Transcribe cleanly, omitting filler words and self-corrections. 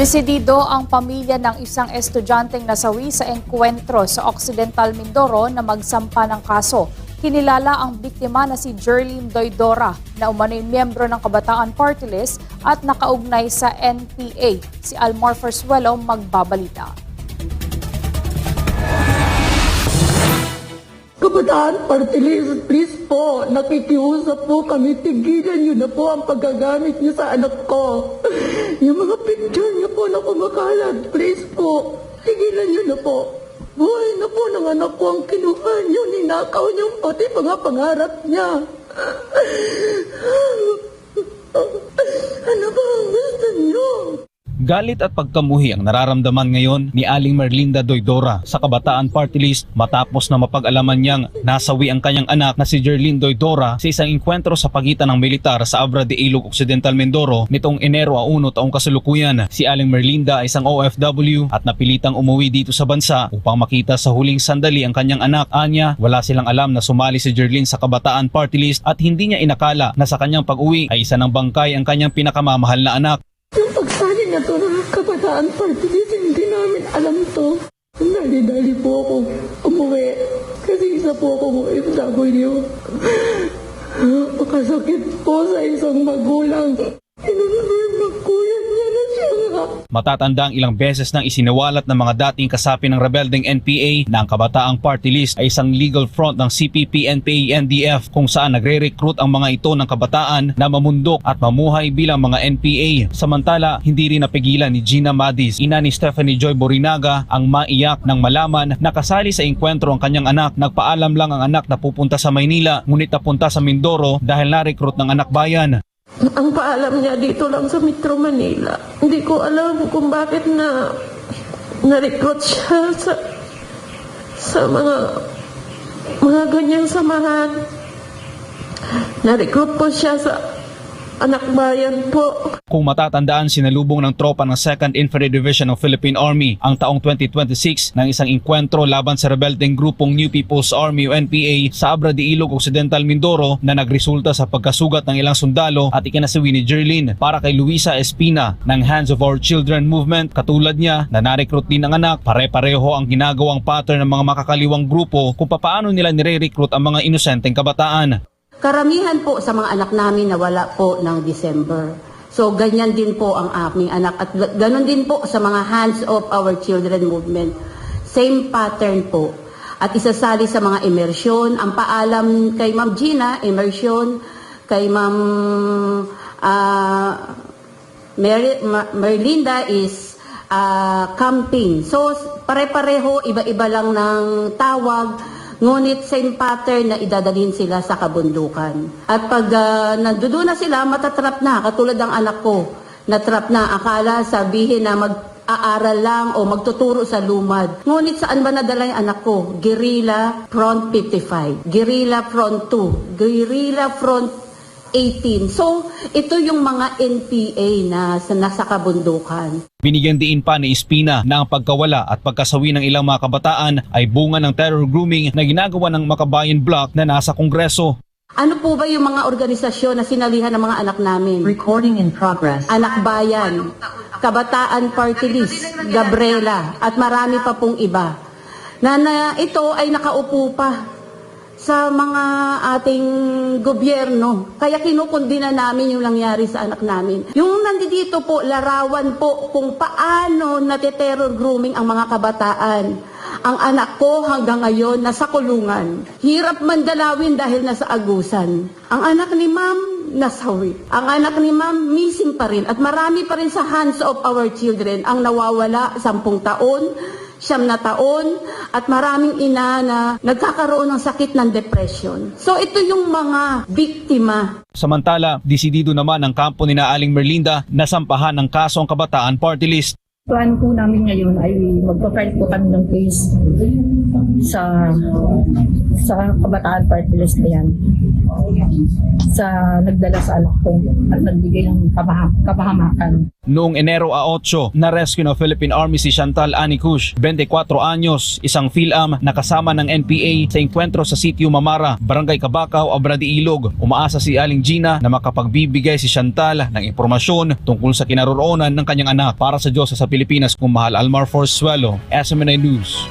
Desidido ang pamilya ng isang estudyanteng nasawi sa engkwentro sa Occidental Mindoro na magsampa ng kaso. Kinilala ang biktima na si Jerlyn Doidora na umano'y miyembro ng Kabataan Party List at nakaugnay sa NPA. Si Almar Fersuelo magbabalita. Kabataan Party List, please po, nakikiusap po kami, tigilan niyo na po ang paggagamit niyo sa anak ko. Yung mga picture niyo po na kumakalat, please po, tigilan niyo na po. Buhay na po ng anak ko ang kinuha niyo, ninakaw niyo pati mga pangarap niya. Ano ba ang gusto niyo? Galit at pagkamuhi ang nararamdaman ngayon ni Aling Merlinda Doidora sa Kabataan Party List matapos na mapag-alaman niyang nasawi ang kanyang anak na si Jerlyn Doidora sa isang engkwentro sa pagitan ng militar sa Abra de Ilog Occidental Mindoro nitong Enero 1 taong kasalukuyan. Si Aling Merlinda ay isang OFW at napilitang umuwi dito sa bansa upang makita sa huling sandali ang kanyang anak. Anya, wala silang alam na sumali si Jerlyn sa Kabataan Party List at hindi niya inakala na sa kanyang pag-uwi ay isa ng bangkay ang kanyang pinakamamahal na anak. Yung pagsali niya to ng Kabataan Party List, hindi namin alam to. Dali-dali po ako umuwi kasi isa po akong OFW. Makasakit po sa isang magulang. Kuya niya na siya. Matatanda ang ilang beses nang isinawalat ng mga dating kasapi ng rebeldeng NPA na ang Kabataang Party List ay isang legal front ng CPP, NPA, NDF kung saan nagre-recruit ang mga ito ng kabataan na mamundok at mamuhay bilang mga NPA. Samantala, hindi rin napigilan ni Gina Madis, ina ni Stephanie Joy Borinaga, ang maiyak nang malaman na kasali sa engkwentro ang kanyang anak. Nagpaalam lang ang anak na pupunta sa Maynila ngunit napunta sa Mindoro dahil na-recruit ng anak bayan. Ang paalam niya dito lang sa Metro Manila. Hindi ko alam kung bakit na-recruit siya sa mga ganyang samahan. Na-recruit po siya sa anak bayan po. Kung matatandaan, sinalubong ng tropa ng 2nd Infantry Division ng Philippine Army ang taong 2026 ng isang engkwentro laban sa rebeldeng grupong New People's Army o NPA sa Abra de Ilog Occidental Mindoro na nagresulta sa pagkasugat ng ilang sundalo at ikinasawi ni Jerlyn. Para kay Luisa Espina ng Hands of Our Children Movement, katulad niya na na-recruit din ng anak, pare-pareho ang ginagawang pattern ng mga makakaliwang grupo kung paano nila nire-recruit ang mga inosenteng kabataan. Karamihan po sa mga anak namin nawala po ng December. So ganyan din po ang aming anak at ganon din po sa mga Hands of Our Children Movement. Same pattern po. At isasali sa mga immersion, ang paalam kay Ma'am Gina, immersion, kay Ma'am Merlinda is camping. So pare-pareho, iba-iba lang ng tawag. Ngunit same pattern na idadalhin sila sa kabundukan. At pag nandoon na sila, matatrap na. Katulad ng anak ko, natrap na. Akala sabihin na mag-aaral lang o magtuturo sa lumad. Ngunit saan ba nadala yung anak ko? Guerrilla Front 55, Guerrilla Front 2, Guerrilla Front 18. So, ito yung mga NPA na nasa kabundukan. Binigyan diin pa ni Espina na ang pagkawala at pagkasawi ng ilang mga kabataan ay bunga ng terror grooming na ginagawa ng Makabayan Bloc na nasa Kongreso. Ano po ba yung mga organisasyon na sinalihan ng mga anak namin? Recording in progress. Anak Bayan, Kabataan Party List, Gabriela, at marami pa pong iba. Na ito ay nakaupo pa sa mga ating gobyerno. Kaya kinukundina namin yung nangyari sa anak namin. Yung nandito po, larawan po kung paano nate-terror grooming ang mga kabataan. Ang anak ko hanggang ngayon nasa kulungan. Hirap man dalawin dahil nasa agusan. Ang anak ni Ma'am nasawi. Ang anak ni Ma'am missing pa rin. At marami pa rin sa Hands of Our Children ang nawawala 10 taon, 9 taon, at maraming ina na nagkakaroon ng sakit ng depression. So ito yung mga biktima. Samantala, desidido naman ang kampo ni na Aling Merlinda na sampahan ng kaso ang Kabataan Party List. Plano po namin ngayon ay magpa-file po kami ng case sa kabataan party list na yan. Sa nagdala sa anak ko at nagbigay ng kapahamakan. Noong Enero 8, na-rescue ng Philippine Army si Chantal Anicush, 24 anyos, isang PhilAm na kasama ng NPA sa engkwentro sa Sitio Mamara, Barangay Cabacao, Abrade Ilog. Umaasa si Aling Gina na makapagbibigay si Chantal ng impormasyon tungkol sa kinaroroonan ng kanyang anak. Para sa Diyos sa Pilipinas, kung mahal Almar Forzuelo, SMNI News.